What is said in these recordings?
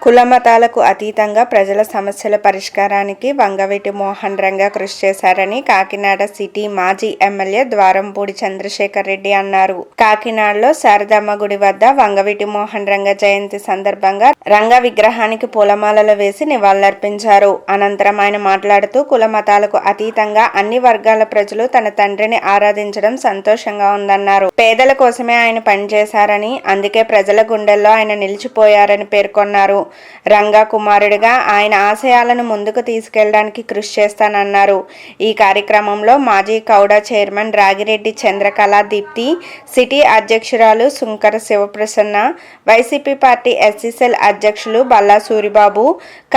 కులమతాలకు అతీతంగా ప్రజల సమస్యల పరిష్కారానికి వంగవీటి మోహన్ రంగా కృషి చేశారని కాకినాడ సిటీ మాజీ ఎమ్మెల్యే ద్వారంపూడి చంద్రశేఖర్ రెడ్డి అన్నారు. కాకినాడలో శారదమ్మ గుడి వద్ద వంగవీటి మోహన్ రంగా జయంతి సందర్భంగా రంగా విగ్రహానికి పూలమాలలు వేసి నివాళులర్పించారు. అనంతరం ఆయన మాట్లాడుతూ కులమతాలకు అతీతంగా అన్ని వర్గాల ప్రజలు తన తండ్రిని ఆరాధించడం సంతోషంగా ఉందన్నారు. పేదల కోసమే ఆయన పనిచేశారని, అందుకే ప్రజల గుండెల్లో ఆయన నిలిచిపోయారని పేర్కొన్నారు. రంగా కుమారుడిగా ఆయన ఆశయాలను ముందుకు తీసుకెళ్లడానికి కృషి చేస్తానన్నారు. ఈ కార్యక్రమంలో మాజీ కౌడా చైర్మన్ రాగిరెడ్డి చంద్రకళ దీప్తి, సిటీ అధ్యక్షురాలు Sunkara Sivaprasanna, YCP party SC cell అధ్యక్షులు బల్లా సూరిబాబు,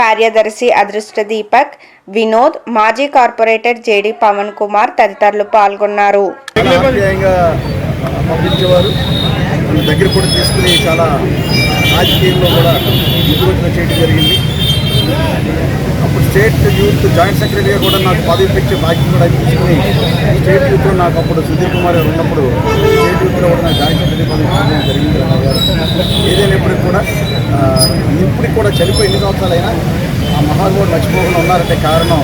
కార్యదర్శి అదృష్ట దీపక్, వినోద్, మాజీ కార్పొరేటర్ జేడి పవన్ కుమార్ తదితరులు పాల్గొన్నారు. దగ్గర కూడా తీసుకుని చాలా రాజకీయంలో కూడా నిధులు చేయడం జరిగింది. అప్పుడు స్టేట్ యూత్ జాయింట్ సెక్రటరీగా కూడా నాకు పదవి పెంచే బాధ్యత కూడా తీసుకుని స్టేట్ యూత్లో నాకు అప్పుడు సుధీర్ కుమార్ గారు ఉన్నప్పుడు స్టేట్ యూత్లో కూడా నాకు జాయింట్ సెక్రటరీ పదవి ఇవ్వడం జరిగింది. ఏదైనప్పటికీ కూడా ఇప్పటికి కూడా చనిపోయి ఎన్ని సంవత్సరాలైనా ఆ మహానుభావుడు మర్చిపోకుండా ఉన్నారంటే కారణం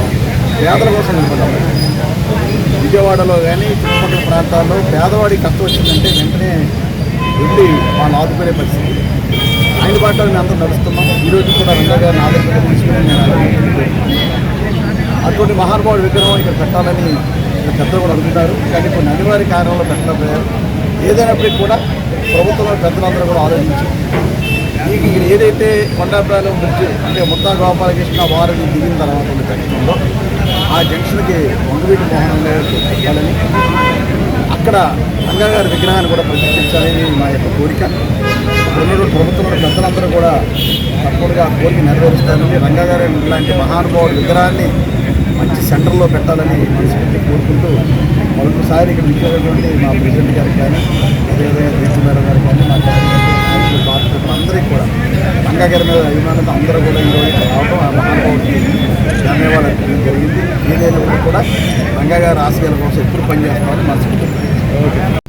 పేదల కోసం నిలబడ్డారు. విజయవాడలో కానీ చుట్టుపక్కల ప్రాంతాల్లో పేదవాడికి కష్టం వచ్చిందంటే వెంటనే వెళ్ళి వాళ్ళు ఆదుకునే పరిస్థితి. ఆయన బాటలో మేము అందరూ నడుస్తున్నాం. ఈరోజు కూడా రంగా గారిని ఆదర్శంగా తీసుకుని నేను అటువంటి మహానుభావుడు విగ్రహం ఇక్కడ పెట్టాలని పెద్దలు కూడా అడుగుతారు. కానీ కొన్ని అనివార్య కారణంలో పెట్టలేకపోయారు. ఏదైనప్పటికీ కూడా ప్రభుత్వంలో పెద్దలందరూ కూడా ఆలోచించి మీకు ఏదైతే కొండాపురం బ్రిడ్జ్ అంటే ముత్తా గోపాలకృష్ణ వారిని దిగిన తర్వాత ఉన్న జంక్షన్లో ఆ జంక్షన్కి వంగవీటి మోహన్ గారు పెట్టాలని, అక్కడ రంగా గారి విగ్రహాన్ని కూడా ప్రతిష్ఠించాలని మా యొక్క కోరిక. ఉన్నటువంటి ప్రభుత్వంలో పెద్దలందరూ కూడా తప్పకుండా ఆ కోరిక నెరవేరుస్తారని, రంగా గారి ఇలాంటి మహానుభావుడు విగ్రహాన్ని మంచి సెంటర్లో పెట్టాలని మనస్ఫూర్తి కోరుకుంటూ మరొకసారి ఇక్కడ విచ్చేటటువంటి మా ప్రెసిడెంట్ గారికి కానీ, అదేవిధంగా దేశీ మేడం గారికి కానీ, మా బాధ్యతలు అందరికీ కూడా రంగా గారి మీద అభిమానంతో అందరూ కూడా ఈరోజు రావడం ఆ మహానుభావుడికి ధన్యవాదాలు జరిగింది. ఏదైనప్పుడు కూడా రంగా గారి ఆశయాల కోసం ఎప్పుడు పనిచేస్తామని మనస్ఫూర్తి. ఓకే.